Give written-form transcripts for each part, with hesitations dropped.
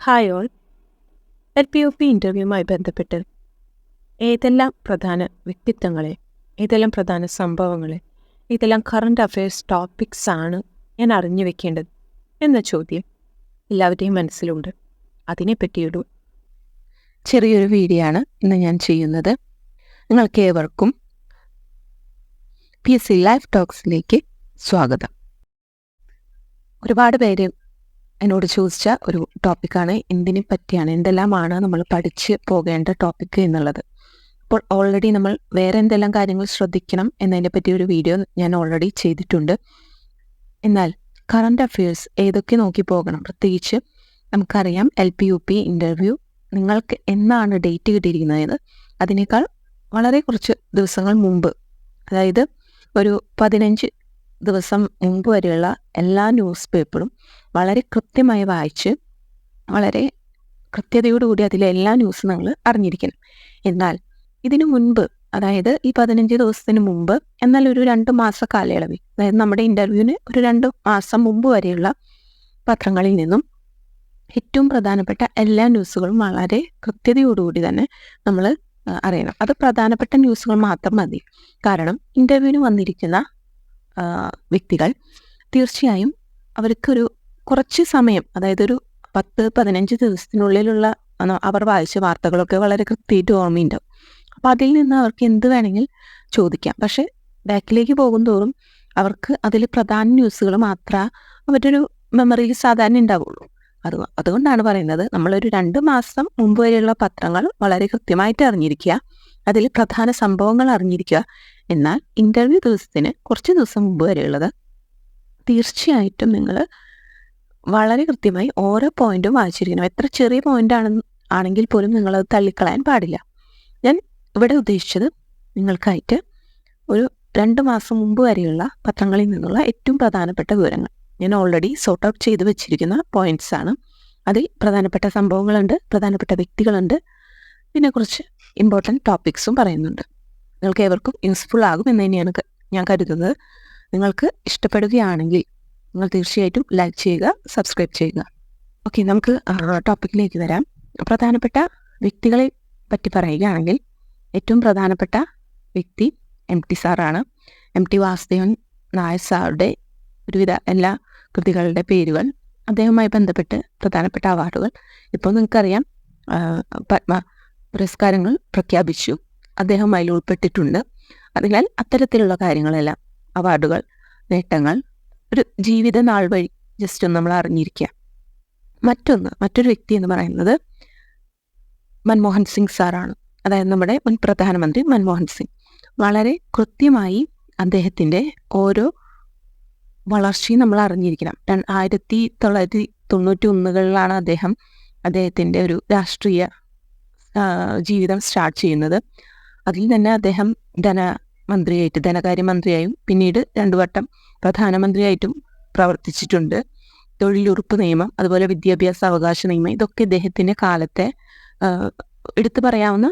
Hi all. LPUP ഇൻ്റർവ്യൂവുമായി ബന്ധപ്പെട്ട് ഏതെല്ലാം പ്രധാന വ്യക്തിത്വങ്ങളെ, ഏതെല്ലാം പ്രധാന സംഭവങ്ങളെ, ഏതെല്ലാം കറണ്ട് അഫയേഴ്സ് ടോപ്പിക്സ് ആണ് ഞാൻ അറിഞ്ഞു വെക്കേണ്ടത് എന്ന ചോദ്യം എല്ലാവരുടെയും മനസ്സിലുണ്ട്. അതിനെപ്പറ്റിയൊരു ചെറിയൊരു വീഡിയോ ആണ് ഇന്ന് ഞാൻ ചെയ്യുന്നത്. നിങ്ങൾക്കേവർക്കും PSC ലൈഫ് ടോക്സിലേക്ക് സ്വാഗതം. ഒരുപാട് പേര് എന്നോട് ചോദിച്ച ഒരു ടോപ്പിക്കാണ് എന്തിനെ പറ്റിയാണ്, എന്തെല്ലാമാണ് നമ്മൾ പഠിച്ച് പോകേണ്ട ടോപ്പിക്ക് എന്നുള്ളത്. അപ്പോൾ ഓൾറെഡി നമ്മൾ വേറെ എന്തെല്ലാം കാര്യങ്ങൾ ശ്രദ്ധിക്കണം എന്നതിനെ പറ്റി ഒരു വീഡിയോ ഞാൻ ഓൾറെഡി ചെയ്തിട്ടുണ്ട്. എന്നാൽ കറണ്ട് അഫയേഴ്സ് ഏതൊക്കെ നോക്കി പോകണം, പ്രത്യേകിച്ച് നമുക്കറിയാം LPUP ഇൻ്റർവ്യൂ നിങ്ങൾക്ക് എന്നാണ് ഡേറ്റ് കിട്ടിയിരിക്കുന്നത്, അതിനേക്കാൾ വളരെ കുറച്ച് ദിവസങ്ങൾ മുമ്പ്, അതായത് ഒരു 15 ദിവസം മുമ്പ് വരെയുള്ള എല്ലാ ന്യൂസ് പേപ്പറും വളരെ കൃത്യമായി വായിച്ച് വളരെ കൃത്യതയോടുകൂടി അതിലെ എല്ലാ ന്യൂസും നിങ്ങൾ അറിഞ്ഞിരിക്കണം. എന്നാൽ ഇതിനു മുൻപ്, അതായത് ഈ 15 ദിവസത്തിന് മുമ്പ്, എന്നാൽ ഒരു 2 മാസ കാലയളവിൽ, അതായത് നമ്മുടെ ഇൻ്റർവ്യൂവിന് ഒരു 2 മാസം മുമ്പ് വരെയുള്ള പത്രങ്ങളിൽ നിന്നും ഏറ്റവും പ്രധാനപ്പെട്ട എല്ലാ ന്യൂസുകളും വളരെ കൃത്യതയോടുകൂടി തന്നെ നമ്മൾ അറിയണം. അത് പ്രധാനപ്പെട്ട ന്യൂസുകൾ മാത്രം മതി. കാരണം ഇൻ്റർവ്യൂവിന് വന്നിരിക്കുന്ന വ്യക്തികൾ തീർച്ചയായും അവർക്കൊരു കുറച്ച് സമയം, അതായത് ഒരു 10-15 ദിവസത്തിനുള്ളിലുള്ള അവർ വായിച്ച വാർത്തകളൊക്കെ വളരെ കൃത്യമായിട്ട് ഓർമ്മയുണ്ടാവും. അപ്പോൾ അതിൽ നിന്ന് അവർക്ക് എന്ത് വേണമെങ്കിൽ ചോദിക്കാം. പക്ഷേ ബാക്കിലേക്ക് പോകും തോറും അവർക്ക് അതിൽ പ്രധാന ന്യൂസുകൾ മാത്രമേ അവരുടെ ഒരു മെമ്മറിയിൽ സാധാരണ ഉണ്ടാവുള്ളൂ. അതുകൊണ്ടാണ് പറയുന്നത്, നമ്മളൊരു 2 മാസം മുമ്പ് വരെയുള്ള പത്രങ്ങൾ വളരെ കൃത്യമായിട്ട് അറിഞ്ഞിരിക്കുക, അതിൽ പ്രധാന സംഭവങ്ങൾ അറിഞ്ഞിരിക്കുക. എന്നാൽ ഇൻ്റർവ്യൂ ദിവസത്തിന് കുറച്ച് ദിവസം മുമ്പ് വരെയുള്ളത് തീർച്ചയായിട്ടും നിങ്ങൾ വളരെ കൃത്യമായി ഓരോ പോയിന്റും വായിച്ചിരിക്കണം. എത്ര ചെറിയ പോയിന്റ് ആണെങ്കിൽ പോലും നിങ്ങളത് തള്ളിക്കളയാൻ പാടില്ല. ഞാൻ ഇവിടെ ഉദ്ദേശിച്ചത് നിങ്ങൾക്കായിട്ട് ഒരു 2 മാസം മുമ്പ് വരെയുള്ള പത്രങ്ങളിൽ നിന്നുള്ള ഏറ്റവും പ്രധാനപ്പെട്ട വിവരങ്ങൾ ഞാൻ ഓൾറെഡി സോർട്ട് ഔട്ട് ചെയ്ത് വെച്ചിരിക്കുന്ന പോയിന്റ്സ് ആണ്. അതിൽ പ്രധാനപ്പെട്ട സംഭവങ്ങളുണ്ട്, പ്രധാനപ്പെട്ട വ്യക്തികളുണ്ട്, പിന്നെ കുറച്ച് ഇമ്പോർട്ടൻറ്റ് ടോപ്പിക്സും പറയുന്നുണ്ട്. നിങ്ങൾക്ക് ഏവർക്കും യൂസ്ഫുൾ ആകും എന്ന് തന്നെയാണ് ഞാൻ കരുതുന്നത്. നിങ്ങൾക്ക് ഇഷ്ടപ്പെടുകയാണെങ്കിൽ നിങ്ങൾ തീർച്ചയായിട്ടും ലൈക്ക് ചെയ്യുക, സബ്സ്ക്രൈബ് ചെയ്യുക. ഓക്കെ, നമുക്ക് ടോപ്പിക്കിലേക്ക് വരാം. പ്രധാനപ്പെട്ട വ്യക്തികളെ പറ്റി പറയുകയാണെങ്കിൽ ഏറ്റവും പ്രധാനപ്പെട്ട വ്യക്തി MT സാറാണ്. MT വാസുദേവൻ നായർ സാറുടെ ഒരുവിധ എല്ലാ കൃതികളുടെ പേരുകൾ, അദ്ദേഹവുമായി ബന്ധപ്പെട്ട് പ്രധാനപ്പെട്ട അവാർഡുകൾ, ഇപ്പോൾ നിങ്ങൾക്കറിയാം പത്മ പുരസ്കാരങ്ങൾ പ്രഖ്യാപിച്ചു, അദ്ദേഹം അതിൽ ഉൾപ്പെട്ടിട്ടുണ്ട്. അതിനാൽ അത്തരത്തിലുള്ള കാര്യങ്ങളെല്ലാം, അവാർഡുകൾ, നേട്ടങ്ങൾ, ഒരു ജീവിത നാൾ വഴി ജസ്റ്റ് ഒന്ന് നമ്മൾ അറിഞ്ഞിരിക്കുക. മറ്റൊരു വ്യക്തി എന്ന് പറയുന്നത് മൻമോഹൻ സിംഗ് സാറാണ്. അതായത് നമ്മുടെ മുൻ പ്രധാനമന്ത്രി മൻമോഹൻ സിംഗ്. വളരെ കൃത്യമായി അദ്ദേഹത്തിൻ്റെ ഓരോ വളർച്ചയും നമ്മൾ അറിഞ്ഞിരിക്കണം. 1991 അദ്ദേഹത്തിൻ്റെ ഒരു രാഷ്ട്രീയ ജീവിതം സ്റ്റാർട്ട് ചെയ്യുന്നത്. അതിൽ തന്നെ അദ്ദേഹം ധനകാര്യമന്ത്രിയായും പിന്നീട് 2 വട്ടം പ്രധാനമന്ത്രിയായിട്ടും പ്രവർത്തിച്ചിട്ടുണ്ട്. തൊഴിലുറപ്പ് നിയമം, അതുപോലെ വിദ്യാഭ്യാസ അവകാശ നിയമം, ഇതൊക്കെ ഇദ്ദേഹത്തിൻ്റെ കാലത്തെ എടുത്തു പറയാവുന്ന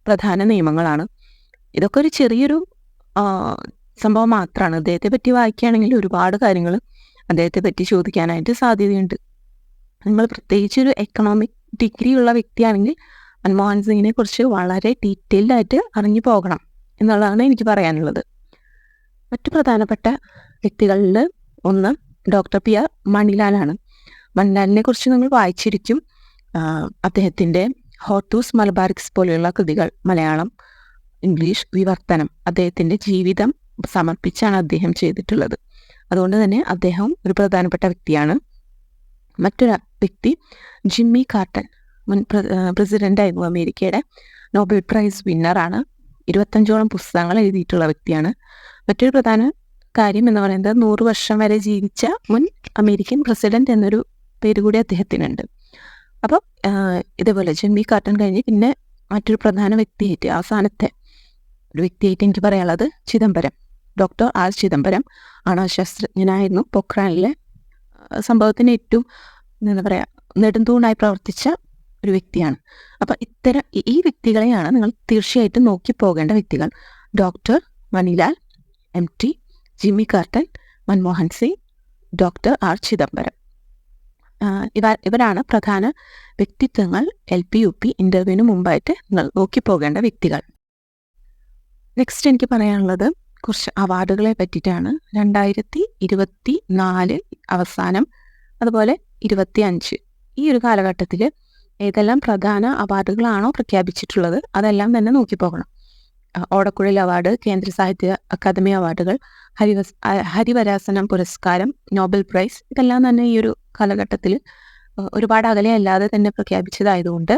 പ്രധാന നിയമങ്ങളാണ്. ഇതൊക്കെ ഒരു ചെറിയൊരു സംഭവം മാത്രമാണ്. അദ്ദേഹത്തെ പറ്റി വായിക്കുകയാണെങ്കിൽ ഒരുപാട് കാര്യങ്ങൾ അദ്ദേഹത്തെ പറ്റി ചോദിക്കാനായിട്ട് സാധ്യതയുണ്ട്. നിങ്ങൾ പ്രത്യേകിച്ച് ഒരു എക്കണോമിക് ഡിഗ്രി ഉള്ള വ്യക്തിയാണെങ്കിൽ മൻമോഹൻ സിംഗിനെ കുറിച്ച് വളരെ ഡീറ്റെയിൽഡായിട്ട് അറിഞ്ഞു പോകണം എന്നുള്ളതാണ് എനിക്ക് പറയാനുള്ളത്. മറ്റു പ്രധാനപ്പെട്ട വ്യക്തികളിൽ ഒന്ന് ഡോക്ടർ PR മണിലാലാണ്. മണിലാലിനെ കുറിച്ച് നിങ്ങൾ വായിച്ചിരിക്കും. അദ്ദേഹത്തിൻ്റെ ഹോർത്തൂസ് മലബാറിക്സ് പോലെയുള്ള കൃതികൾ മലയാളം, ഇംഗ്ലീഷ് വിവർത്തനം അദ്ദേഹത്തിൻ്റെ ജീവിതം സമർപ്പിച്ചാണ് അദ്ദേഹം ചെയ്തിട്ടുള്ളത്. അതുകൊണ്ട് തന്നെ അദ്ദേഹം ഒരു പ്രധാനപ്പെട്ട വ്യക്തിയാണ്. മറ്റൊരു വ്യക്തി ജിമ്മി കാർട്ടർ, മുൻ പ്രസിഡൻ്റായിരുന്നു അമേരിക്കയുടെ, നോബൽ പ്രൈസ് വിന്നറാണ്. 25ഓളം പുസ്തകങ്ങൾ എഴുതിയിട്ടുള്ള വ്യക്തിയാണ്. മറ്റൊരു പ്രധാന കാര്യം എന്ന് പറയുന്നത് 100 വർഷം വരെ ജീവിച്ച മുൻ അമേരിക്കൻ പ്രസിഡന്റ് എന്നൊരു പേര് കൂടി അദ്ദേഹത്തിനുണ്ട്. അപ്പോൾ ഇതേപോലെ ജിമ്മി കാർട്ടർ കഴിഞ്ഞ് പിന്നെ മറ്റൊരു പ്രധാന വ്യക്തിയായിട്ട്, അവസാനത്തെ ഒരു വ്യക്തിയായിട്ട് എനിക്ക് പറയാനുള്ളത് ചിദംബരം, ഡോക്ടർ R ചിദംബരം. അണുശാസ്ത്രജ്ഞനായിരുന്നു. പൊക്രാനിലെ സംഭവത്തിന് ഏറ്റവും നെടുന്തൂണായി പ്രവർത്തിച്ച ഒരു വ്യക്തിയാണ്. അപ്പം ഈ വ്യക്തികളെയാണ് നിങ്ങൾ തീർച്ചയായിട്ടും നോക്കി പോകേണ്ട വ്യക്തികൾ. Doctor Manilal, MT, Jimmy quarter, Manmohan Singh, doctor R Chidambaram. ഇവരാണ് പ്രധാന വ്യക്തിത്വങ്ങൾ LP UP ഇൻ്റർവ്യൂവിന് മുമ്പായിട്ട് നിങ്ങൾ നോക്കിപ്പോകേണ്ട വ്യക്തികൾ. നെക്സ്റ്റ് എനിക്ക് പറയാനുള്ളത് കുറച്ച് അവാർഡുകളെ പറ്റിയിട്ടാണ്. 2024 അവസാനം, അതുപോലെ 25 ഈ ഒരു കാലഘട്ടത്തിൽ ഏതെല്ലാം പ്രധാന അവാർഡുകളാണോ പ്രഖ്യാപിച്ചിട്ടുള്ളത് അതെല്ലാം തന്നെ നോക്കിപ്പോകണം. ഓടക്കുഴൽ അവാർഡ്, കേന്ദ്ര സാഹിത്യ അക്കാദമി അവാർഡുകൾ, ഹരിവരാസനം പുരസ്കാരം, നോബൽ പ്രൈസ്, ഇതെല്ലാം തന്നെ ഈ ഒരു കാലഘട്ടത്തിൽ ഒരുപാട് അകലെ അല്ലാതെ തന്നെ പ്രഖ്യാപിച്ചതായതുകൊണ്ട്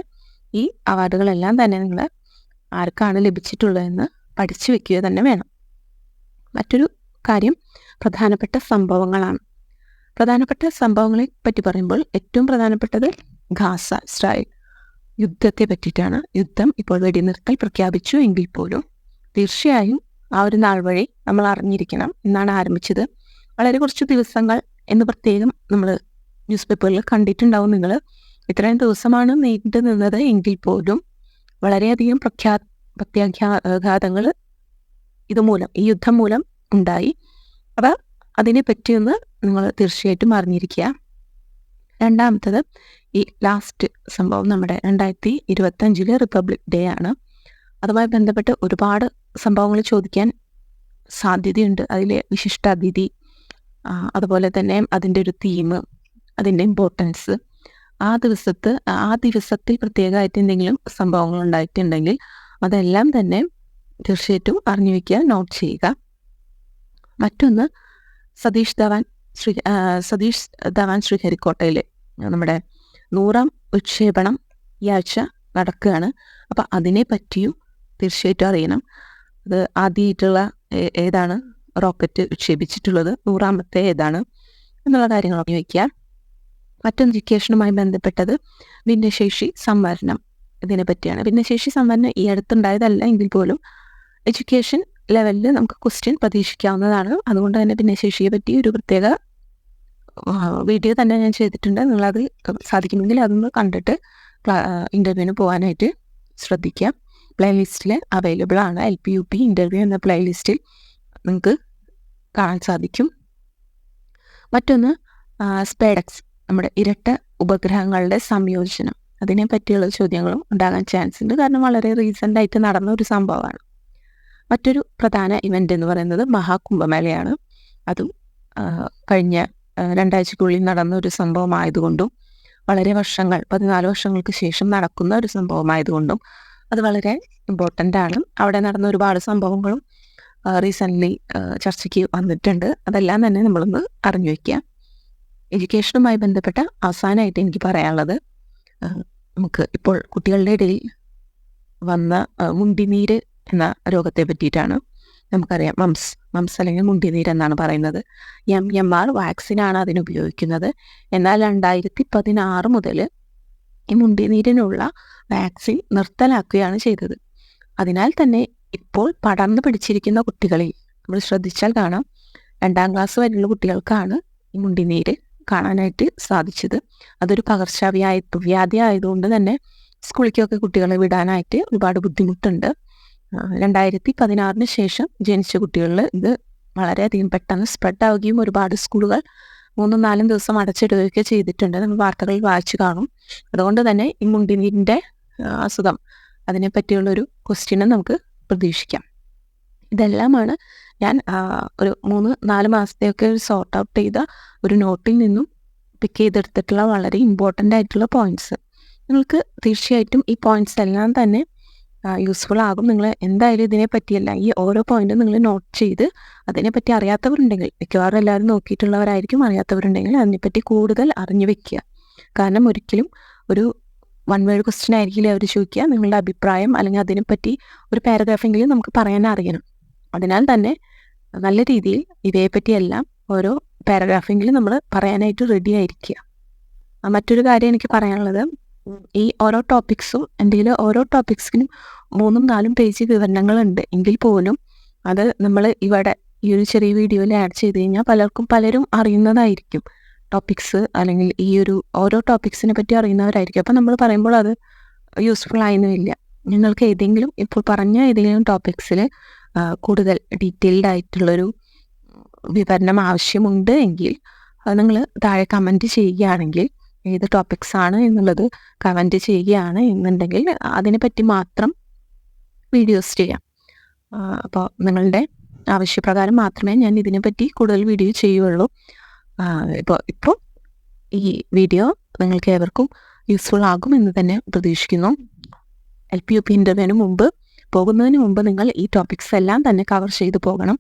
ഈ അവാർഡുകളെല്ലാം തന്നെ നിങ്ങൾ ആർക്കാണ് ലഭിച്ചിട്ടുള്ളതെന്ന് പഠിച്ചു വെക്കുക തന്നെ വേണം. മറ്റൊരു കാര്യം പ്രധാനപ്പെട്ട സംഭവങ്ങളാണ്. പ്രധാനപ്പെട്ട സംഭവങ്ങളെ പറ്റി പറയുമ്പോൾ ഏറ്റവും പ്രധാനപ്പെട്ടത് ഗാസ ഇസ്രായേൽ യുദ്ധത്തെ പറ്റിയിട്ടാണ്. യുദ്ധം ഇപ്പോൾ വെടിനിർത്തൽ പ്രഖ്യാപിച്ചു എങ്കിൽ പോലും തീർച്ചയായും ആ ഒരു നാൾ വഴി നമ്മൾ അറിഞ്ഞിരിക്കണം. എന്നാണ് ആരംഭിച്ചത്, വളരെ കുറച്ച് ദിവസങ്ങൾ എന്ന് പ്രത്യേകം നമ്മൾ ന്യൂസ് പേപ്പറിൽ കണ്ടിട്ടുണ്ടാവും നിങ്ങൾ. ഇത്രയും ദിവസമാണ് നീണ്ടു നിന്നത് എങ്കിൽ പോലും വളരെയധികം പ്രത്യാഘാതങ്ങൾ ഇതുമൂലം, ഈ യുദ്ധം മൂലം ഉണ്ടായി. അപ്പോൾ അതിനെ പറ്റിയൊന്ന് നിങ്ങൾ തീർച്ചയായിട്ടും അറിഞ്ഞിരിക്കുക. രണ്ടാമത്തത് ഈ ലാസ്റ്റ് സംഭവം നമ്മുടെ 2025 റിപ്പബ്ലിക് ഡേ ആണ്. അതുമായി ബന്ധപ്പെട്ട് ഒരുപാട് സംഭവങ്ങൾ ചോദിക്കാൻ സാധ്യതയുണ്ട്. അതിലെ വിശിഷ്ടാതിഥി, അതുപോലെ തന്നെ അതിൻ്റെ ഒരു തീം, അതിൻ്റെ ഇമ്പോർട്ടൻസ്, ആ ദിവസത്തിൽ പ്രത്യേകമായിട്ട് എന്തെങ്കിലും സംഭവങ്ങൾ ഉണ്ടായിട്ടുണ്ടെങ്കിൽ അതെല്ലാം തന്നെ തീർച്ചയായിട്ടും അറിഞ്ഞു വയ്ക്കുക, നോട്ട് ചെയ്യുക. മറ്റൊന്ന് സതീഷ് ധവാൻ ശ്രീഹരിക്കോട്ടയിലെ നമ്മുടെ 100ാം വിക്ഷേപണം ഈ ആഴ്ച നടക്കുകയാണ്. അപ്പം അതിനെ പറ്റിയും തീർച്ചയായിട്ടും അറിയണം. അത് ആദ്യമായിട്ടുള്ള ഏതാണ് റോക്കറ്റ് വിക്ഷേപിച്ചിട്ടുള്ളത്, 100ാമത്തെ ഏതാണ് എന്നുള്ള കാര്യങ്ങൾ അറിഞ്ഞു വയ്ക്കുക. മറ്റൊന്ന് എഡ്യൂക്കേഷനുമായി ബന്ധപ്പെട്ടത് ഭിന്നശേഷി സംവരണം, ഇതിനെ പറ്റിയാണ്. ഭിന്നശേഷി സംവരണം ഈ അടുത്തുണ്ടായതല്ല എങ്കിൽ പോലും എഡ്യൂക്കേഷൻ ലെവലിൽ നമുക്ക് ക്വസ്റ്റ്യൻ പ്രതീക്ഷിക്കാവുന്നതാണ്. അതുകൊണ്ട് തന്നെ ഭിന്നശേഷിയെ പറ്റി ഒരു പ്രത്യേക വീഡിയോ തന്നെ ഞാൻ ചെയ്തിട്ടുണ്ട്. നിങ്ങളത് സാധിക്കുമെങ്കിൽ അതൊന്ന് കണ്ടിട്ട് ഇൻ്റർവ്യൂവിന് പോകാനായിട്ട് ശ്രദ്ധിക്കുക. പ്ലേലിസ്റ്റിൽ അവൈലബിൾ ആണ്. LP UP ഇൻ്റർവ്യൂ എന്ന പ്ലേലിസ്റ്റിൽ നിങ്ങൾക്ക് കാണാൻ സാധിക്കും. മറ്റൊന്ന് സ്പേഡക്സ്, നമ്മുടെ ഇരട്ട ഉപഗ്രഹങ്ങളുടെ സംയോജനം, അതിനെ പറ്റിയുള്ള ചോദ്യങ്ങളും ഉണ്ടാകാൻ ചാൻസ് ഉണ്ട്. കാരണം വളരെ റീസെൻ്റ് ആയിട്ട് നടന്ന ഒരു സംഭവമാണ്. മറ്റൊരു പ്രധാന ഇവൻ്റ് എന്ന് പറയുന്നത് മഹാകുംഭമേളയാണ്. അതും കഴിഞ്ഞ 2 ആഴ്ചയ്ക്കുള്ളിൽ നടന്ന ഒരു സംഭവമായതുകൊണ്ടും വളരെ 14 വർഷങ്ങൾക്ക് ശേഷം നടക്കുന്ന ഒരു സംഭവമായതുകൊണ്ടും അത് വളരെ ഇമ്പോർട്ടൻ്റ് ആണ്. അവിടെ നടന്ന ഒരുപാട് സംഭവങ്ങളും റീസെൻ്റ്ലി ചർച്ചയ്ക്ക് വന്നിട്ടുണ്ട്. അതെല്ലാം തന്നെ നമ്മളൊന്ന് അറിഞ്ഞു വയ്ക്കുക. എഡ്യൂക്കേഷനുമായി ബന്ധപ്പെട്ട അവസാനമായിട്ട് എനിക്ക് പറയാനുള്ളത്, നമുക്ക് ഇപ്പോൾ കുട്ടികളുടെ ഇടയിൽ വന്ന മുണ്ടിനീര് എന്ന രോഗത്തെ പറ്റിയിട്ടാണ്. നമുക്കറിയാം മംസ് അല്ലെങ്കിൽ മുണ്ടിനീര് എന്നാണ് പറയുന്നത്. MMR വാക്സിനാണ് അതിനുപയോഗിക്കുന്നത്. എന്നാൽ 2016 മുതൽ ഈ മുണ്ടിനീരിനുള്ള വാക്സിൻ നിർത്തലാക്കുകയാണ് ചെയ്തത്. അതിനാൽ തന്നെ ഇപ്പോൾ പടർന്നു പിടിച്ചിരിക്കുന്ന കുട്ടികളിൽ നമ്മൾ ശ്രദ്ധിച്ചാൽ കാണാം, 2ാം ക്ലാസ് വരെയുള്ള കുട്ടികൾക്കാണ് ഈ മുണ്ടിനീര് കാണാനായിട്ട് സാധിച്ചത്. അതൊരു പകർച്ചവ്യാധി ആയതുകൊണ്ട് തന്നെ സ്കൂളിലേക്കൊക്കെ കുട്ടികളെ വിടാനായിട്ട് ഒരുപാട് ബുദ്ധിമുട്ടുണ്ട്. 2016 ശേഷം ജനിച്ച കുട്ടികളിൽ ഇത് വളരെയധികം പെട്ടെന്ന് സ്പ്രെഡ് ആവുകയും ഒരുപാട് സ്കൂളുകൾ 3-4 ദിവസം അടച്ചിടുകയൊക്കെ ചെയ്തിട്ടുണ്ട്. നമ്മൾ വാർത്തകളിൽ വായിച്ചു കാണും. അതുകൊണ്ട് തന്നെ ഈ മുണ്ടിനീരിൻ്റെ അസുഖം, അതിനെ പറ്റിയുള്ളൊരു ക്വസ്റ്റ്യനും നമുക്ക് പ്രതീക്ഷിക്കാം. ഇതെല്ലാമാണ് ഞാൻ ഒരു 3-4 മാസത്തെയൊക്കെ സോർട്ട് ഔട്ട് ചെയ്ത ഒരു നോട്ടിൽ നിന്നും പിക്ക് ചെയ്തെടുത്തിട്ടുള്ള വളരെ ഇമ്പോർട്ടൻ്റ് ആയിട്ടുള്ള പോയിൻറ്റ്സ്. നിങ്ങൾക്ക് തീർച്ചയായിട്ടും ഈ പോയിൻറ്റ്സ് എല്ലാം തന്നെ യൂസ്ഫുൾ ആകും. നിങ്ങൾ എന്തായാലും ഇതിനെ പറ്റിയല്ല, ഈ ഓരോ പോയിന്റും നിങ്ങൾ നോട്ട് ചെയ്ത് അതിനെപ്പറ്റി അറിയാത്തവരുണ്ടെങ്കിൽ, മിക്കവാറും എല്ലാവരും നോക്കിയിട്ടുള്ളവരായിരിക്കും, അറിയാത്തവരുണ്ടെങ്കിൽ അതിനെപ്പറ്റി കൂടുതൽ അറിഞ്ഞു വെക്കുക. കാരണം ഒരിക്കലും ഒരു 1 വേർഡ് ക്വസ്റ്റ്യൻ ആയിരിക്കില്ല അവർ ചോദിക്കുക. നിങ്ങളുടെ അഭിപ്രായം അല്ലെങ്കിൽ അതിനെപ്പറ്റി ഒരു പാരഗ്രാഫെങ്കിലും നമുക്ക് പറയാൻ അറിയണം. അതിനാൽ തന്നെ നല്ല രീതിയിൽ ഇതേപ്പറ്റിയെല്ലാം ഓരോ പാരഗ്രാഫെങ്കിലും നമ്മൾ പറയാനായിട്ട് റെഡി ആയിരിക്കുക. മറ്റൊരു കാര്യം എനിക്ക് പറയാനുള്ളത്, ഈ ഓരോ ടോപ്പിക്സും എൻ്റെ ഓരോ ടോപ്പിക്സിനും 3-4 പേജ് വിവരണങ്ങളുണ്ട് എങ്കിൽ പോലും അത് നമ്മൾ ഇവിടെ ഈ ഒരു ചെറിയ വീഡിയോയിൽ ആഡ് ചെയ്ത് കഴിഞ്ഞാൽ പലരും അറിയുന്നതായിരിക്കും ടോപ്പിക്സ്, അല്ലെങ്കിൽ ഈ ഒരു ഓരോ ടോപ്പിക്സിനെ പറ്റി അറിയുന്നവരായിരിക്കും. അപ്പം നമ്മൾ പറയുമ്പോൾ അത് യൂസ്ഫുൾ ആയെന്നില്ല. നിങ്ങൾക്ക് ഏതെങ്കിലും ഇപ്പോൾ പറഞ്ഞ ഏതെങ്കിലും ടോപ്പിക്സിൽ കൂടുതൽ ഡീറ്റെയിൽഡ് ആയിട്ടുള്ളൊരു വിവരണം ആവശ്യമുണ്ട് എങ്കിൽ നിങ്ങൾ താഴെ കമൻറ്റ് ചെയ്യുകയാണെങ്കിൽ ഏത് ടോപ്പിക്സ് ആണ് എന്നുള്ളത് കമൻറ്റ് ചെയ്യുകയാണ് എന്നുണ്ടെങ്കിൽ അതിനെപ്പറ്റി മാത്രം വീഡിയോസ് ചെയ്യാം. അപ്പോൾ നിങ്ങളുടെ ആവശ്യപ്രകാരം മാത്രമേ ഞാൻ ഇതിനെപ്പറ്റി കൂടുതൽ വീഡിയോ ചെയ്യുള്ളൂ. ഇപ്പോൾ ഈ വീഡിയോ നിങ്ങൾക്ക് ഏവർക്കും യൂസ്ഫുൾ ആകുമെന്ന് തന്നെ പ്രതീക്ഷിക്കുന്നു. LPUP ഇൻ്റർവ്യൂവിന് മുമ്പ് പോകുന്നതിന് മുമ്പ് നിങ്ങൾ ഈ ടോപ്പിക്സ് എല്ലാം തന്നെ കവർ ചെയ്തു പോകണം.